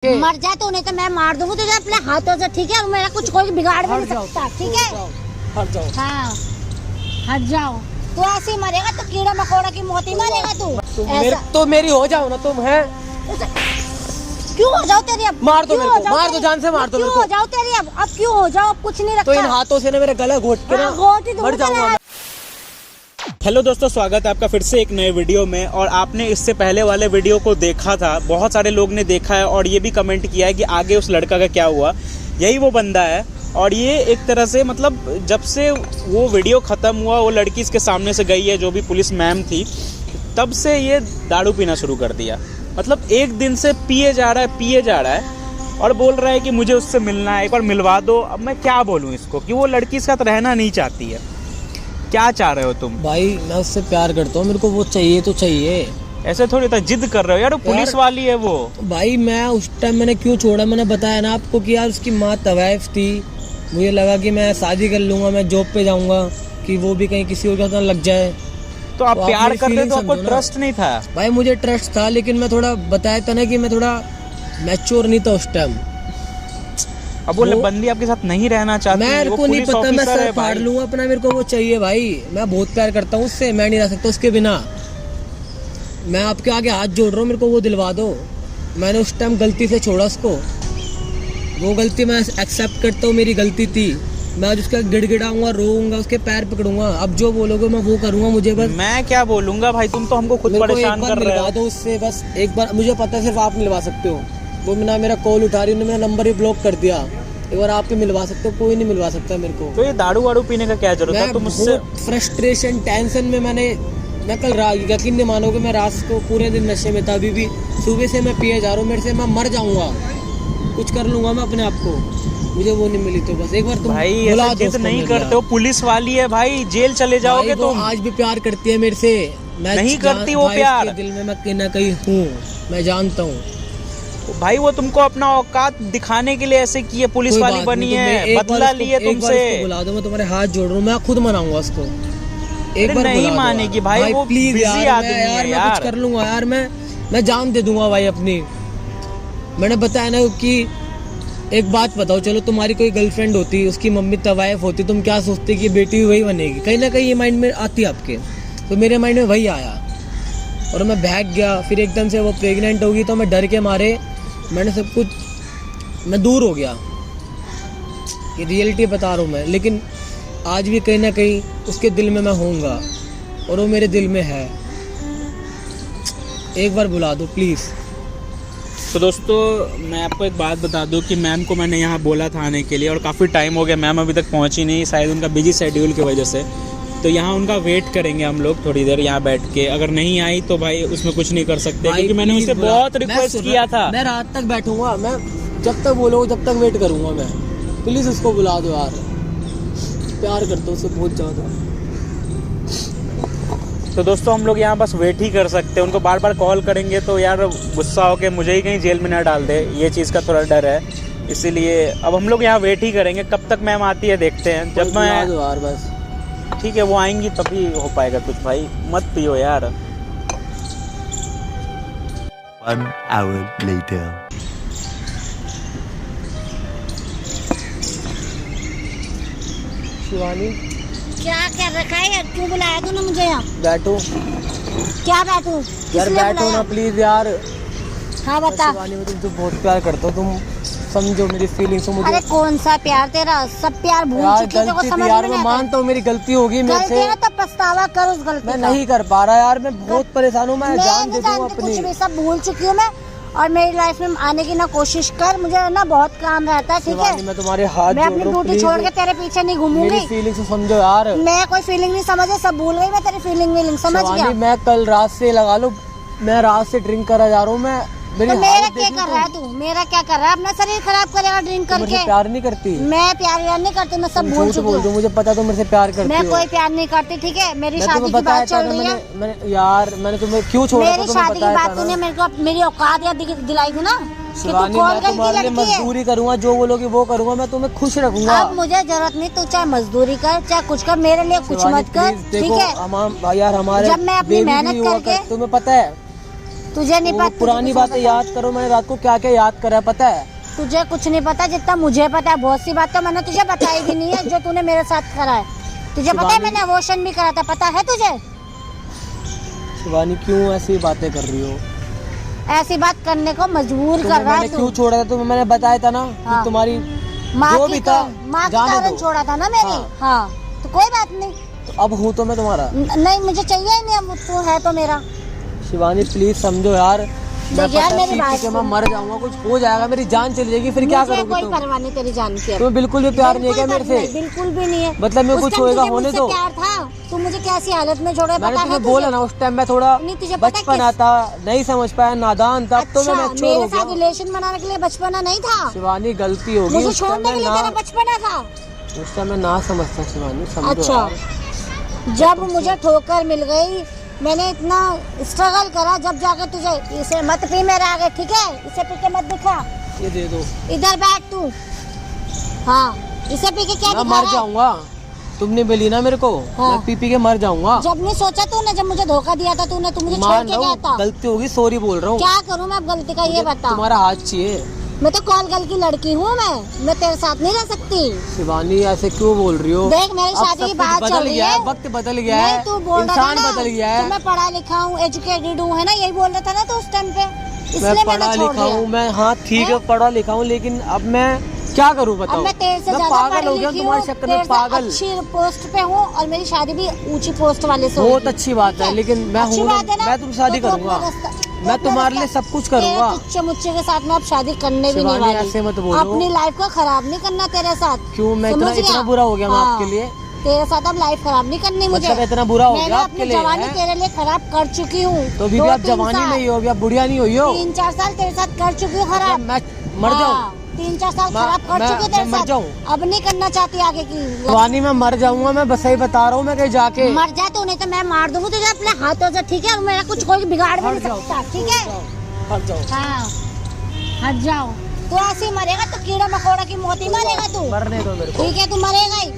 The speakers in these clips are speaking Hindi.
मर जाए तो नहीं तो मैं मार दूंगी तुझे अपने हाथों से, ठीक है? मेरा कुछ कोई बिगाड़ भी नहीं सकता, ठीक है? हट जाओ। हाँ हट जाओ। तू ऐसे ही मरेगा तो कीड़ा मकोड़ा की मौत ही मरेगा तू। तो मेरी हो जाओ ना तुम, है? क्यों हो जाओ तेरी? अब मार दो मेरे को, मार दो, जान से मार दो मेरे को। हो जाओ तेरी अब क्यों हो जाओ? अब कुछ नहीं रखा तो इन हाथों से ना मेरा गला घोट के ना मर जाऊंगा। हेलो दोस्तों, स्वागत है आपका फिर से एक नए वीडियो में। और आपने इससे पहले वाले वीडियो को देखा था, बहुत सारे लोग ने देखा है और ये भी कमेंट किया है कि आगे उस लड़का का क्या हुआ। यही वो बंदा है। और ये एक तरह से मतलब जब से वो वीडियो ख़त्म हुआ, वो लड़की इसके सामने से गई है जो भी पुलिस मैम थी, तब से ये दारू पीना शुरू कर दिया। मतलब एक दिन से पिए जा रहा है और बोल रहा है कि मुझे उससे मिलना है, एक बार मिलवा दो। अब मैं क्या बोलूँ इसको कि वो लड़की इसके साथ रहना नहीं चाहती है। क्या चाह रहे हो तुम? भाई मैं उससे प्यार करता हूँ, मेरे को वो चाहिए तो चाहिए। ऐसे थोड़ी था, जिद कर रहे हो यार, वो पुलिस वाली है वो। भाई मैं उस टाइम मैंने क्यों छोड़ा, मैंने बताया ना आपको कि यार उसकी माँ तवाइफ थी। मुझे लगा कि मैं शादी कर लूंगा, मैं जॉब पे जाऊंगा, कि वो भी कहीं किसी और के साथ लग जाए। तो आप प्यार करते तो आपको ट्रस्ट नहीं था? भाई मुझे ट्रस्ट था, लेकिन मैं थोड़ा बताया था ना कि मैं थोड़ा मैच्योर नहीं था उस टाइम। अब वो बंदी आपके साथ नहीं रहना चाहती। मेरे को नहीं पता, मैं सर फाड़ लूंगा अपना, मेरे को वो चाहिए भाई। मैं बहुत प्यार करता हूँ उससे, मैं नहीं रह सकता उसके बिना। मैं आपके आगे हाथ जोड़ रहा हूँ, मेरे को वो दिलवा दो। मैंने उस टाइम गलती से छोड़ा उसको, वो गलती मैं एक्सेप्ट करता हूँ, मेरी गलती थी। मैं आज उसका गिड़गिड़ाऊंगा, रोऊंगा, उसके पैर पकड़ूंगा। अब जो बोलोगे मैं वो करूंगा। मुझे बस मैं क्या बोलूंगा भाई, तुम तो हमको खुद परेशान कर रहे हो। मिलवा दो उससे बस एक बार, मुझे पता है सिर्फ आप मिलवा सकते हो। वो ना मेरा कॉल उठा रही, उन्होंने मेरा नंबर ही ब्लॉक कर दिया। एक बार आप ही मिलवा सकते हो, कोई नहीं मिलवा सकता मेरे को। तो ये दारू वारू पीने का क्या जरूरत है? तुम मुझसे फ्रस्ट्रेशन टेंशन में मैं कल यकीन नहीं मानोगे, मैं रात को पूरे दिन नशे में था। अभी भी सुबह से मैं पिए जा रहा हूँ, मेरे से मैं मर जाऊंगा, कुछ कर लूंगा मैं अपने आप को। मुझे वो नहीं मिली तो बस एक बार तुम भाई ऐसे जिद नहीं करते हो, पुलिस वाली है भाई, जेल चले जाओगे तुम। आज भी प्यार करती है मेरे से। मैं नहीं करती वो प्यार। दिल में मैं कहीं ना कहीं हूँ, मैं जानता हूँ भाई। वो तुमको अपना औकात दिखाने के लिए ऐसे की है, पुलिस वाली बनी है, बदला ली है तुमसे। बुला दो, मैं तुम्हारे हाथ जोड़ रहा हूँ, मैं खुद मनाऊंगा उसको। एक बार नहीं मानेगी भाई, वो प्लीज बिजी आदमी है यार। मैं कुछ कर लूंगा यार, मैं जान दे दूंगा भाई अपनी। मैंने बताया ना कि एक बात बताओ, चलो तुम्हारी कोई गर्लफ्रेंड होती, उसकी मम्मी तवाइफ होती, तुम क्या सोचते कि ये बेटी वही बनेगी? कहीं ना कहीं ये माइंड में आती है आपके, तो मेरे माइंड में वही आया और मैं भाग गया। फिर एकदम से वो प्रेग्नेंट होगी तो मैं डर के मारे मैंने सब कुछ, मैं दूर हो गया। ये रियलिटी बता रहा हूँ मैं, लेकिन आज भी कहीं ना कहीं उसके दिल में मैं होऊंगा और वो मेरे दिल में है। एक बार बुला दो प्लीज़। तो दोस्तों मैं आपको एक बात बता दूं कि मैम को मैंने यहाँ बोला था आने के लिए, और काफ़ी टाइम हो गया, मैम अभी तक पहुँची नहीं, शायद उनका बिजी शेड्यूल की वजह से। तो यहाँ उनका वेट करेंगे हम लोग थोड़ी देर यहाँ बैठ के। अगर नहीं आई तो भाई उसमें कुछ नहीं कर सकते, क्योंकि मैंने उसे बहुत रिक्वेस्ट किया था। मैं रात तक बैठूंगा, मैं जब तक बोलो जब तक वेट करूंगा मैं। प्लीज़ उसको बुला दो यार, प्यार करता हूँ उससे बहुत ज़्यादा। तो दोस्तों हम लोग यहाँ बस वेट ही कर सकते हैं, उनको बार बार कॉल करेंगे तो यार गुस्सा होकर मुझे ही कहीं जेल में ना डाल दे, ये चीज़ का थोड़ा डर है। इसीलिए अब हम लोग यहाँ वेट ही करेंगे, कब तक मैम आती है देखते हैं। जब मैं यार बस ठीक है, वो आएंगी तभी हो पाएगा कुछ। भाई मत पियो यार। 1 hour later. शिवानी क्या कर रखा है यार? क्यों बुलाया तूने मुझे यहाँ? बैठो क्या बैठू? यार, बैठो ना प्लीज यार। हाँ बता। शिवानी मैं तुमसे बहुत प्यार करता हूँ, तुम समझो मेरी फीलिंग्स को। मुझे अरे कौन सा प्यार तेरा? सब प्यार भूल चुकी है, तेरे को समझ यार में मैं नहीं मानता हूँ मेरी गलती होगी मेरे से। आता। तो पछतावा कर उस गलती मैं का। नहीं कर पा रहा यार, मैं बहुत परेशान हूँ। मैं जान दे दूँ अपनी। कुछ भी सब भूल चुकी हूँ मैं, और मेरी लाइफ में आने की ना कोशिश कर। मुझे ना बहुत काम रहता है, ठीक है? मैं तुम्हारे हाथ मैं अपनी ड्यूटी छोड़ के तेरे पीछे नहीं घूमूंगी। मेरी फीलिंग्स समझो यार। मैं कोई फीलिंग नहीं समझे, सब भूल गई मैं तेरी फीलिंग समझ गया। मैं कल रात से लगा लो, मैं रात से ड्रिंक करा जा रहा हूँ। मैं तो मेरा क्या कर रहा है तू? मेरा क्या कर रहा है? अपना शरीर खराब करेगा ड्रिंक करके। मुझे प्यार नहीं करती? मैं प्यार नहीं करती, मैं सब भूल चुकी हूँ। मुझे पता तो मेरे से प्यार करती मैं कोई प्यार नहीं करती, ठीक है? मेरी शादी की बात चल रही है। यार मैंने तुम्हें क्यों छोड़ा? मेरी शादी की बात तूने मेरे को मेरी औकात याद दिलाई थी ना, कि तू कौन गलती लड़की है। मजदूरी करूंगा, जो बोलोगी वो करूंगा, मैं तुम्हें खुश रखूंगा। अब मुझे जरूरत नहीं, तू चाहे मजदूरी कर चाहे कुछ कर, मेरे लिए कुछ मत कर, ठीक है? यार हमारे जब मैं अपनी मेहनत करके, तुम्हें पता है तुझे नहीं वो पता, पुरानी बातें याद करो, मैंने रात को क्या क्या याद करा पता है? तुझे कुछ नहीं पता जितना मुझे पता है। बहुत सी बात तो मैंने तुझे बताई भी नहीं है जो तूने मेरे साथ करा है। तुझे पता है मैंने अबॉर्शन भी करा था, पता है तुझे? शिवानी क्यों ऐसी बातें कर रही हो? ऐसी बात करने को मजबूर कर रहा मैंने है क्यों तू। छोड़ा था तुम्हें? मैंने बताया था ना हाँ। कि तुम्हारी माँ जो की भी था माँ के जाने कारण दो। छोड़ा था ना मेरी। हाँ। हाँ तो कोई बात नहीं। तो अब हूँ तो मैं तुम्हारा। नहीं मुझे चाहिए ही नहीं, अब तू है तो मेरा। शिवानी प्लीज समझो यार, मैं देख यार, पता मेरी है बात कि मैं सुन। मर जाऊंगा, कुछ हो जाएगा, मेरी जान चली जाएगी, फिर क्या मुझे करोगी कोई तुम? परवाह नहीं तेरी जान की। अब तुम्हें बिल्कुल भी प्यार नहीं है क्या मेरे से? बिल्कुल भी नहीं है। मतलब मेरे उस कुछ टाइम होएगा तुझे होने मुझसे दो। प्यार था, तू मुझे कैसी हालत में छोड़ा मैंने पता तुम्हें है बोला तुझे? ना उस टाइम मैं थोड़ा नहीं, तुझे पता बचपना था, नहीं समझ पाया, नादान था। अब तो मैं अच्छा, मैच्योर हो मेरे साथ गया। रिलेशन बनाने के लिए बचपना नहीं था। शिवानी गलती होगी, मुझे उस टाइम छोड़ने के मैं लिए तेरा ना बचपना था। उस टाइम मैं ना समझता शिवानी, समझो अच्छा यार। जब मुझे ठोकर मिल गई, मैंने इतना स्ट्रगल करा, जब जाकर तुझे इसे मत पी मेरे आगे, ठीक है? इसे पी के मत दिखा। ये दे दो, इधर बैठ तू। हाँ इसे पी के क्या मैं दिखा मर रहा है? जाऊंगा। तुमने मिली ना मेरे को, हाँ। मैं पी के मर जाऊंगा। जब नहीं सोचा तूने, जब मुझे धोखा दिया था तूने, तू मुझे छोड़ मान के लो गया था। गलती होगी, सॉरी बोल रहा हूँ। क्या करूँ मैं अब गलती का, ये बता। तुम्हारा हाथ चाहिए। मैं तो कॉल गर्ल की लड़की हूँ, मैं तेरे साथ नहीं रह सकती। शिवानी ऐसे क्यों बोल रही हो? देख मेरी अब शादी सब की कुछ बात बदल चल रही गया है। है, वक्त बदल गया नहीं है, तू बोल रहा था इंसान ना बदल गया है। कि मैं पढ़ा लिखा हूँ, एजुकेटेड हूँ, है ना? यही बोल रहा था ना तो उस टाइम पे, इसलिए मैं मैंने पढ़ा छोड़ लिखा हूँ, दिया। मैं हाँ ठीक है हैं? पढ़ा लिखा हूँ, लेकिन अब मैं क्या करूँ बताओ? अब मैं तेरे से मैं ज्यादा पागल पढ़ी हो गया लिखी तुम्हारे हूँ, चक्कर तेरे में, से पागल। अच्छी पोस्ट पे हूँ और मेरी शादी भी ऊंची पोस्ट वाले से बहुत होगी। अच्छी बात ठीक है, लेकिन मैं अच्छी हूँ बात है ना? मैं तुम शादी तो तू करूंगा, अपना रास्ता- तू मैं अपना तुम्हारे लिए रास्ता- सब कुछ करूंगा। तेरे तुच्चे मुच्चे के साथ मैं अब शादी करने भी नहीं शिवानी, वाली। ऐसे मत बोलो। अपनी लाइफ को खराब नहीं करना तेरे साथ। क्यों मैं समझ इतना गया? बुरा हो गया मैं हाँ। आपके लिए? तेरे साथ अब लाइफ खराब नहीं करनी मुझे। मतलब इतना बुरा हो मैंने गया आपके अपनी लिए, जवानी हैं? तेरे लिए खराब कर चुकी हूँ। तो अभी भी आप जवानी में ही हो, अभी आप बुढ़िया नहीं हुई हो। 3-4 साल तेरे साथ कर चुकी हूँ खराब। मैं मर हाँ, जाऊँ? 3-4 साल मैं- खराब कर मैं- चुकी हूँ तेरे मैं मर साथ। जाऊँ? अब नहीं करना चाहती आगे की। शिवानी मैं मर जाऊंगा, मैं बस सही बता रहा हूँ, मैं कहीं जाके मर जा तो, नहीं तो मैं मार दूंगी तुझे अपने हाथों से, ठीक है? और मेरा कुछ कोई बिगाड़ भी हट नहीं जाओ, सकता, ठीक है? हट जाओ। हाँ हट जाओ। तू ऐसे ही मरेगा, तो कीड़ा मकोड़ा की मौत ही मरेगा तू। मरने दो मेरे को, ठीक है तू मरेगा ही।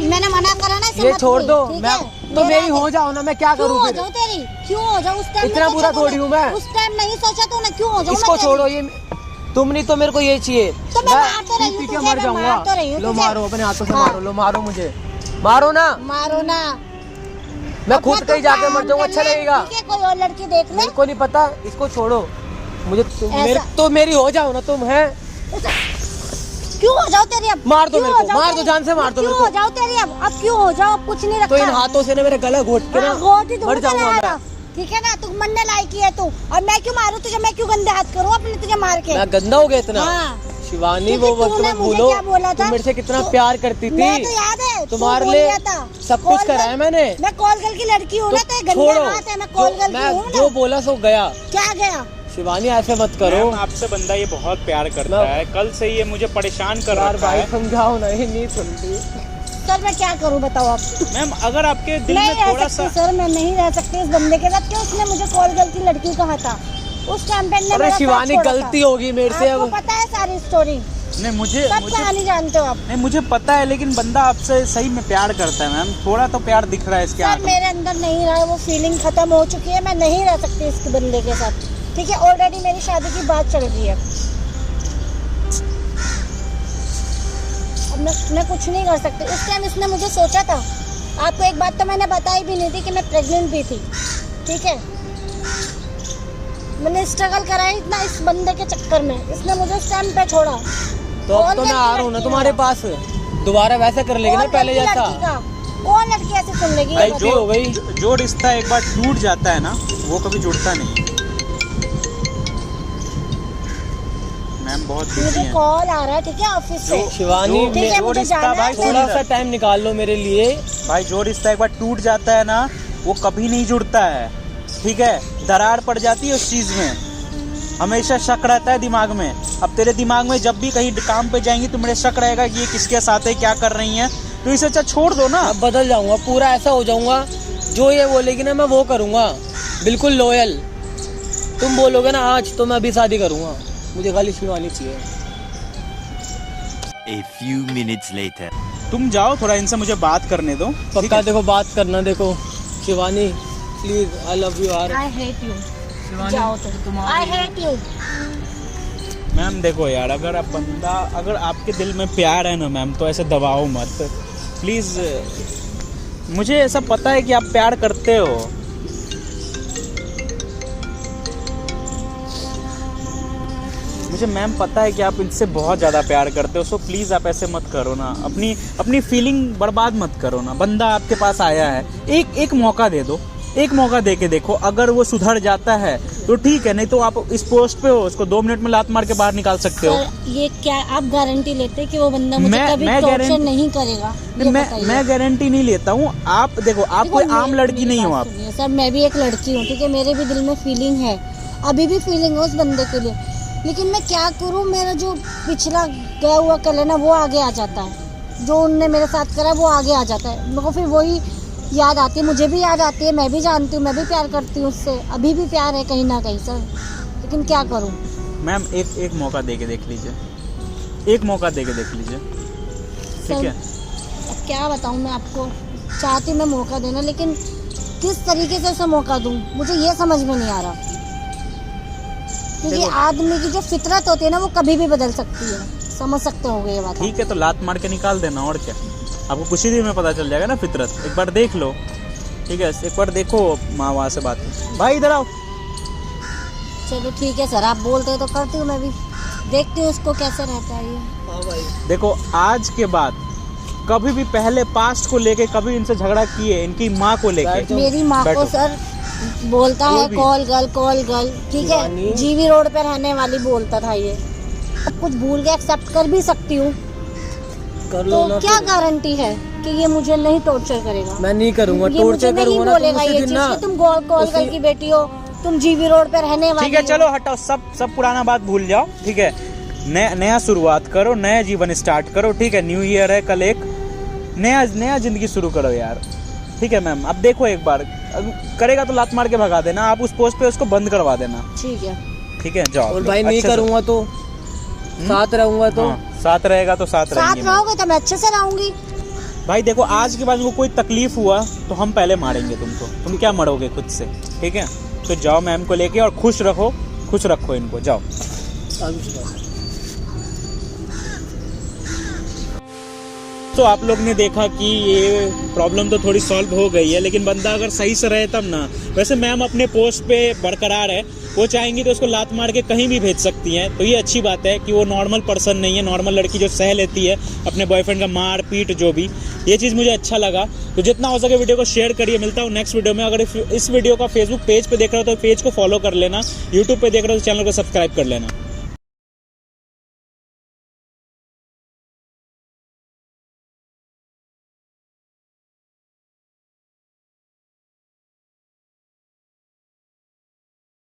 मैंने मना करा ना, इसे ये मत छोड़ पी, दो। ठीक मैं है? तो मेरा मेरी हो जाओ ना, मैं क्या क्यों करूँ हो फिर? जाऊँ तेरी? क्यों हो जाऊँ? उस टाइम इतना बुरा थोड़ी हूँ मैं। उस टाइम नहीं सोचा तूने, क्यों हो जाऊँ? इसको छोड़ो, ये तुम नहीं तो मेरे को ये चाहिए। तो मैं मार तो रही हूँ पी के तुझे, मर मैं जाऊंगा। मार तो रही हूँ लो तुझे। मारो, अपने हाथों से हाँ। मारो, लो मारो मुझे, मारो ना। मारो ना। मैं अपना खुद तू कहीं जाके काम मर जाऊंगा, कर अच्छा ले, लगेगा। ठीक है? कोई और लड़की देख ले। मेरे को नहीं पता, इसको छोड़ो मुझे। मेरे ऐसा- तो मेरी हो जाओ ना तुम, है? क्यों हो जाओ तेरी अब? मार दो क्यों मेरे हो को, जाऊँ मार दो, तेरी? जान से मार दो क्यों मेरे को। हो जाओ तेरी अब क्यों हो जाओ? अब कुछ नहीं रखा। तो इन हाथों से ना मेरे गला घोट के ना हाँ, घोट ही दूंगी मर जाऊंगा तेरा मैं। हाथ। ठीक है ना? तू मरने लायक ही है तू। और मैं क्यों मारूं तुझे? मैं क्यों गंदे हाथ करूं अपने तुझे मार के? मैं गंदा हो गया इतना? हाँ। शिवानी क्योंकि वो वक्त तूने मत मुझे भूलो, क्या बोला था? तुम मेरे से कितना तू- प्यार करती थी। मैं तो याद है, तू तुम्हारे बोल लिए दिया था। सब कुछ कॉल करा गर्ल- है मैंने। मैं कॉल गर्ल की लड़की हूँ ना, तो ये गंदे छोड़ो, हाथ है। मैं कॉल गर्ल की हूँ मैं ना। जो बोला सो गया। क्या गया? शिवानी ऐसे मत करो मैम, आपसे बंदा ये बहुत प्यार करता मैं- है, कल से ये मुझे परेशान कर यार रखा भाई, है। समझाओ ना, ये नहीं सुनती। सर मैं क्या करूँ बताओ आप? मैम अगर आपके दिल नहीं में रह थोड़ा सकती सा सर, मैं नहीं रह सकती इस बंदे के साथ। क्यों? उसने मुझे कॉल गर्ल की लड़की कहा था उस टाइम पे। अरे शिवानी गलती होगी मेरे से आपको अब। पता है सारी स्टोरी, नहीं, मुझे सब कहानी जानते हो आप। नहीं, मुझे पता है, लेकिन बंदा आपसे सही में प्यार करता है मैम, थोड़ा तो प्यार दिख रहा है इसके सर आंखों में। मेरे अंदर नहीं रहा, वो फीलिंग खत्म हो चुकी है। मैं नहीं रह सकती इस बंदे के साथ, ठीक है? ऑलरेडी मेरी शादी की बात चल रही है। अब मैं कुछ नहीं कर सकती। उस टाइम इसने मुझे सोचा था। आपको एक बात तो मैंने बताई भी नहीं थी कि मैं प्रेग्नेंट भी थी, ठीक है? मैंने स्ट्रगल करा है इतना इस बंदे के चक्कर में। इसने मुझे उस टाइम पे छोड़ा। तो अब तो मैं आ रहा हूँ ना तुम्हारे पास, दोबारा वैसा कर लेगी ना पहले जैसा। कौन लड़की ऐसे सुन लेगी? भाई, ये बताओ। हो गई। जो रिश्ता एक बार टूट जाता है ना, वो कभी जुड़ता नहीं। मैम बहुत बिजी मुझे हैं। कॉल आ रहा है, ठीक है? ऑफिस से। शिवानी ठीक है, जो मुझे रिश्ता जाना है, भाई फिर- थोड़ा सा टाइम निकाल लो मेरे लिए। भाई, जो रिश्ता एक बार टूट जाता है ना, वो कभी नहीं जुड़ता है, ठीक है? दरार पड़ जाती है उस चीज में, हमेशा शक रहता है दिमाग में। अब तेरे दिमाग में जब भी कहीं काम पे जाएंगी तो मेरे शक रहेगा कि ये किसके साथ है, क्या कर रही हैं, तो इसे अच्छा छोड़ दो ना। अब बदल जाऊंगा, पूरा ऐसा हो जाऊंगा, जो ये बोलेगी ना मैं वो करूंगा, बिल्कुल लॉयल। तुम बोलोगे ना आज, तो मैं अभी शादी करूंगा। मुझे खाली शिवानी चाहिए। A few minutes later. तुम जाओ, थोड़ा इनसे मुझे बात करने दो, ठीक पक्का है? देखो बात करना, देखो Shivani please, I love you यार। I hate you. शिवानी, जाओ तुम, आई हेट यू। मैम देखो यार, अगर आपके दिल में प्यार है ना मैम, तो ऐसे दबाओ मत प्लीज़। मुझे ऐसा पता है कि आप प्यार करते हो। मुझे मैम पता है कि आप इनसे बहुत ज़्यादा प्यार करते हो, सो प्लीज़ आप ऐसे मत करो ना, अपनी फीलिंग बर्बाद मत करो ना। बंदा आपके पास आया है, एक मौका दे दो, एक मौका दे के देखो। अगर वो सुधर जाता है तो ठीक है, नहीं तो आप इस पोस्ट पे हो, उसको 2 मिनट में लात मार के बाहर निकाल सकते हो। सर, ये क्या आप गारंटी लेते हैं कि वो बंदा मुझे कभी टॉर्चर नहीं करेगा? मैं गारंटी नहीं लेता हूँ। आप देखो, आप कोई आम लड़की नहीं हो आप। सर, मैं भी एक लड़की हूँ, ठीक है, मेरे भी दिल में फीलिंग है, अभी भी फीलिंग है उस बंदे के लिए, लेकिन मैं क्या करूँ, मेरा जो पिछला गया हुआ कल है ना, वो आगे आ जाता है। जो उनने मेरे साथ करा वो आगे आ जाता है, मेरे को फिर वही याद आती है, मुझे भी याद आती है। मैं भी जानती हूँ, मैं भी प्यार करती हूँ उससे, अभी भी प्यार है कहीं ना कहीं सर, लेकिन क्या करूँ। मैम एक मौका दे के देख लीजिए, एक मौका दे के देख लीजिए, ठीक है? अब क्या बताऊँ मैं आपको, चाहती हूँ मैं मौका देना, लेकिन किस तरीके से उसे मौका दूँ, मुझे ये समझ में नहीं आ रहा। क्योंकि आदमी की जो फितरत होती है ना, वो कभी भी बदल सकती है, समझ सकते होंगे ये बात। ठीक है, तो लात मार के निकाल देना, और क्या। आपको कुछ ही दिन में पता चल जाएगा ना फितरत, एक बार देख लो, ठीक है? एक बार देखो, माँ वहाँ से बात। भाई इधर आओ। चलो ठीक है सर, आप बोलते हैं तो करती हूँ, मैं भी देखती हूँ उसको कैसे रहता है ये। हाँ भाई, देखो आज के बाद कभी भी पहले पास्ट को लेके कभी इनसे झगड़ा किए, इनकी माँ को लेके। मेरी माँ को बैठो। सर बोलता है कॉल गर्ल, ठीक है, जीवी रोड पे रहने वाली बोलता था ये। अब कुछ भूल के एक्सेप्ट कर भी सकती हूँ, कर लो तो ना। क्या गारंटी है कि ये मुझे नहीं टॉर्चर करेगा? मैं नहीं करूँगा, ये मुझे टॉर्चर नहीं करूँगा ना तो बोलेगा उसी ये दिन चीज ना। कि तुम कॉल गर्ल की बेटी हो, तुम जीवी रोड पे रहने वाली ठीक है, हो। चलो हटाओ, सब पुराना बात भूल जाओ, ठीक है? नया शुरुआत करो, नया जीवन स्टार्ट करो, ठीक है? न्यू ईयर है, कल एक नया जिंदगी शुरू करो यार, ठीक है मैम? अब देखो एक बार, करेगा तो लात मार के भगा देना, आप उस पोस्ट पे उसको बंद करवा देना, ठीक है? जाओ। और भाई नहीं करूँगा तो साथ रहूंगा तो साथ रहेगा तो साथ रहेंगे। रहोगे तो मैं अच्छे से रहूंगी। भाई देखो, आज के बाद उनको कोई तकलीफ हुआ तो हम पहले मारेंगे तुमको, तुम क्या मरोगे खुद से, ठीक है? तो जाओ मैम को लेके, और खुश रखो इनको, जाओ। तो आप लोग ने देखा कि ये प्रॉब्लम तो थोड़ी सॉल्व हो गई है, लेकिन बंदा अगर सही से रहे तब ना। वैसे मैम अपने पोस्ट पे बरकरार है, वो चाहेंगी तो उसको लात मार के कहीं भी भेज सकती हैं, तो ये अच्छी बात है कि वो नॉर्मल पर्सन नहीं है, नॉर्मल लड़की जो सह लेती है अपने बॉयफ्रेंड का मार पीट जो भी। ये चीज़ मुझे अच्छा लगा, तो जितना हो सके वीडियो को शेयर करिए। मिलता हूँ नेक्स्ट वीडियो में। अगर इस वीडियो का फेसबुक पेज पे देख रहे हो तो पेज को फॉलो कर लेना, यूट्यूब पे देख रहे हो तो चैनल को सब्सक्राइब कर लेना।